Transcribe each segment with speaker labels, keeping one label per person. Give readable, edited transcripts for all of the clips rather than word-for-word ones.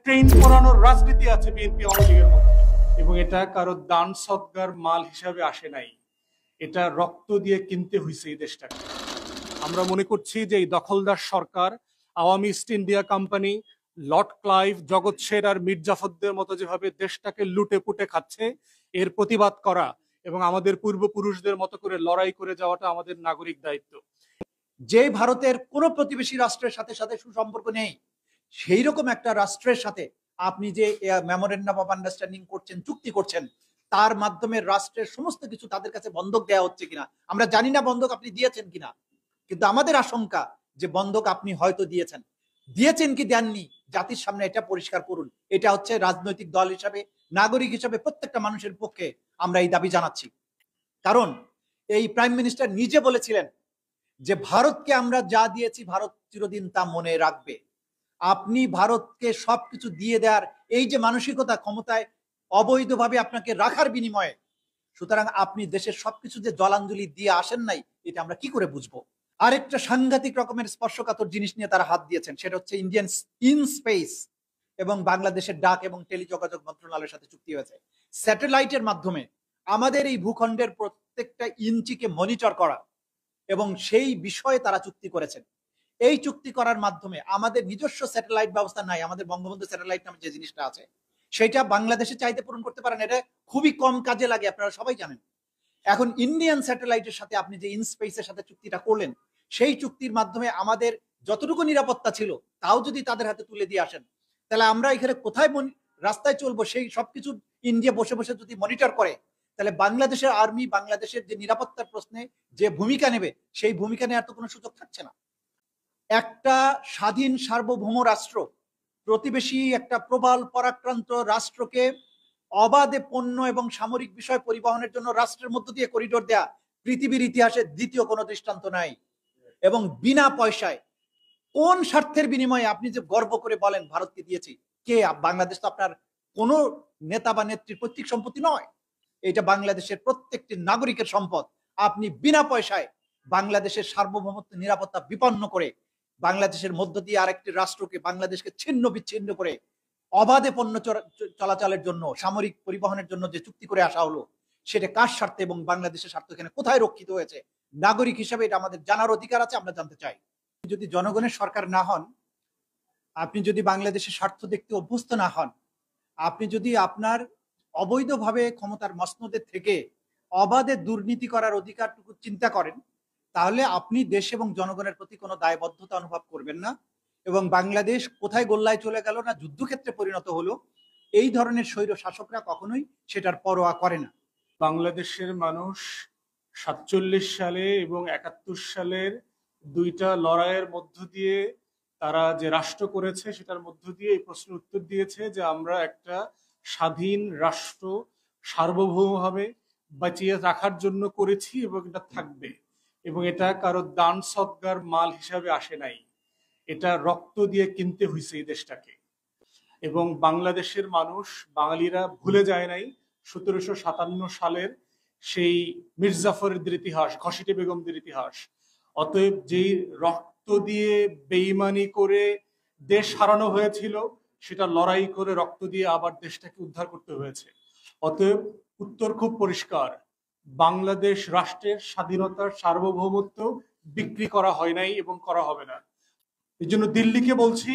Speaker 1: Train পড়ানোর রাজনীতি আছে বিএনপি আওয়ামী লীগের মধ্যে, এবং এটা কারো দান সদকার মাল হিসাবে আসে নাই। এটা রক্ত দিয়ে কিনতে হয়েছে এই দেশটাকে। আমরা মনে করছি যে এই দখলদার সরকার, Awami East India company, lord Clive, Jagat শের আর মীর জাফরদের মতো যেভাবে দেশটাকে লুটে পুটে খাচ্ছে, এর প্রতিবাদ করা এবং আমাদের পূর্বপুরুষদের মতো করে লড়াই করে যাওয়াটা আমাদের নাগরিক দায়িত্ব।
Speaker 2: যে ভারতের কোনো প্রতিবেশী রাষ্ট্রের সাথে সাথে সুসম্পর্ক নেই, সেই রকম একটা রাষ্ট্রের সাথে আপনি যে মেমোরেন্ডাম অফ আন্ডারস্ট্যান্ডিং করছেন, চুক্তি করছেন, তার মাধ্যমে রাষ্ট্রের সমস্ত কিছু তাদের কাছে বন্ধক দেওয়া হচ্ছে কিনা আমরা জানি না, বন্ধক আপনি দিয়েছেন কিনা, কিন্তু আমাদের আশঙ্কা যে বন্ধক আপনি হয়তো দিয়েছেন কি দেননি, জাতির সামনে এটা পরিষ্কার করুন। এটা হচ্ছে রাজনৈতিক দল হিসাবে, নাগরিক হিসাবে প্রত্যেকটা মানুষের পক্ষে আমরা এই দাবি জানাচ্ছি। কারণ এই প্রাইম মিনিস্টার নিজে বলেছিলেন যে ভারতকে আমরা যা দিয়েছি ভারত চিরদিন তা মনে রাখবে। আপনি ভারতকে সবকিছু দিয়ে দেওয়ার এই যে মানসিকতা, ক্ষমতায় অবৈধভাবে আপনাকে রাখার বিনিময়ে, সুতরাং আপনি দেশের সবকিছু যে জলাঞ্জলি দিয়ে আসেন নাই, এটা আমরা কি করে বুঝবো? আরেকটা সাংঘাতিক রকমের স্পর্শকাতর জিনিস নিয়ে তারা হাত দিয়েছেন, সেটা হচ্ছে ইন্ডিয়ান ইন স্পেস এবং বাংলাদেশের ডাক এবং টেলিযোগাযোগ মন্ত্রণালয়ের সাথে চুক্তি হয়েছে। স্যাটেলাইটের মাধ্যমে আমাদের এই ভূখণ্ডের প্রত্যেকটা ইঞ্চিকে মনিটর করা, এবং সেই বিষয়ে তারা চুক্তি করেছেন। এই চুক্তি করার মাধ্যমে আমাদের নিজস্ব স্যাটেলাইট ব্যবস্থা নাই, আমাদের বঙ্গবন্ধু স্যাটেলাইট নামে যে জিনিসটা আছে সেটা বাংলাদেশে চাইতে পূরণ করতে পারেন, এটা খুবই কম কাজে লাগে, আপনারা সবাই জানেন। এখন ইন্ডিয়ান স্যাটেলাইটের সাথে আপনি যে ইনস্পেসের সাথে চুক্তিটা করলেন, সেই চুক্তির মাধ্যমে আমাদের যতটুকু নিরাপত্তা ছিল তাও যদি তাদের হাতে তুলে দিয়ে আসেন, তাহলে আমরা এখানে কোথায় রাস্তায় চলবো সেই সবকিছু ইন্ডিয়া বসে বসে যদি মনিটর করে, তাহলে বাংলাদেশের আর্মি, বাংলাদেশের যে নিরাপত্তার প্রশ্নে যে ভূমিকা নেবে, সেই ভূমিকা নেওয়ার তো কোনো সুযোগ থাকছে না। একটা স্বাধীন সার্বভৌম রাষ্ট্র প্রতিবেশী একটা প্রবল পরাক্রান্ত রাষ্ট্রকে অবাধে পণ্য এবং সামরিক বিষয় পরিবহনের জন্য রাষ্ট্রের মধ্য দিয়ে করিডোর দেয়া পৃথিবীর ইতিহাসে দ্বিতীয় কোনো দৃষ্টান্ত নাই, এবং বিনা পয়সায়। কোন স্বার্থের বিনিময়ে আপনি যে গর্ব করে বলেন ভারতকে দিয়েছি? কে? বাংলাদেশ তো আপনার কোনো নেতা বা নেত্রীর পৈতৃক সম্পত্তি নয়, এটা বাংলাদেশের প্রত্যেকটি নাগরিকের সম্পদ। আপনি বিনা পয়সায় বাংলাদেশের সার্বভৌমত্ব নিরাপত্তা বিপন্ন করে বাংলাদেশের মধ্য দিয়ে আরেকটি রাষ্ট্রকে, বাংলাদেশকে ছিন্ন বিচ্ছিন্ন করে অবাধে পণ্য চলাচলের জন্য, সামরিক পরিবহনের জন্য যে চুক্তি করে আসা হলো, সেটা কার স্বার্থে এবং বাংলাদেশের স্বার্থ এখানে কোথায় রক্ষিত হয়েছে? নাগরিক হিসেবে এটা আমাদের জানার অধিকার আছে, আমরা জানতে চাই। যদি জনগণের সরকার না হন, আপনি যদি বাংলাদেশের স্বার্থ দেখতে অভ্যস্ত না হন, আপনি যদি আপনার অবৈধভাবে ক্ষমতার মসনদে থেকে অবাধে দুর্নীতি করার অধিকারটুকু চিন্তা করেন, তাহলে আপনি দেশ এবং জনগণের প্রতি কোনো দায়বদ্ধতা অনুভব করবেন না, এবং বাংলাদেশ কোথায় গোল্লায় চলে গেল না যুদ্ধক্ষেত্রে পরিণত হলো, এই ধরনের স্বৈর শাসকরা কখনোই সেটার পরোয়া করে না।
Speaker 1: বাংলাদেশের মানুষ 47 সালে এবং 71 সালের দুইটা লড়াইয়ের মধ্য দিয়ে তারা যে রাষ্ট্র করেছে, সেটার মধ্য দিয়ে এই প্রশ্নের উত্তর দিয়েছে যে আমরা একটা স্বাধীন রাষ্ট্র সার্বভৌমভাবে বাঁচিয়ে রাখার জন্য করেছি, এবং এটা থাকবে। এবং এটা কারো দান সদকার মাল হিসাবে আসে নাই। এটা রক্ত দিয়ে কিনতে হয়েছে এই দেশটাকে। এবং বাংলাদেশের মানুষ, বাঙালিরা ভুলে যায় নাই 1757 সালের সেই মীর জাফরের ইতিহাস, ঘসিটে বেগমদের ইতিহাস। অতএব যেই রক্ত দিয়ে বেইমানি করে দেশ হারানো হয়েছিল, সেটা লড়াই করে রক্ত দিয়ে আবার দেশটাকে উদ্ধার করতে হয়েছে। অতএব উত্তর খুব পরিষ্কার, বাংলাদেশ রাষ্ট্রের স্বাধীনতার সার্বভৌমত্ব বিক্রি করা হয় নাই এবং করা হবে না। এই জন্য দিল্লিকে বলছি,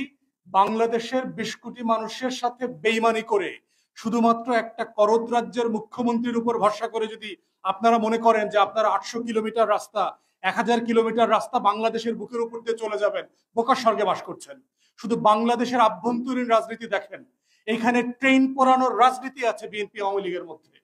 Speaker 1: বাংলাদেশের 20 কোটি মানুষের সাথে বেইমানি করে শুধুমাত্র একটা করদ রাজ্যের মুখ্যমন্ত্রীর উপর ভরসা করে যদি আপনারা মনে করেন যে আপনারা 800 কিলোমিটার রাস্তা, 1000 কিলোমিটার রাস্তা বাংলাদেশের বুকের উপর দিয়ে চলে যাবেন, বোকার স্বর্গে বাস করছেন। শুধু বাংলাদেশের আভ্যন্তরীণ রাজনীতি দেখেন, এখানে ট্রেন পড়ানোর রাজনীতি আছে বিএনপি আওয়ামী লীগের মধ্যে।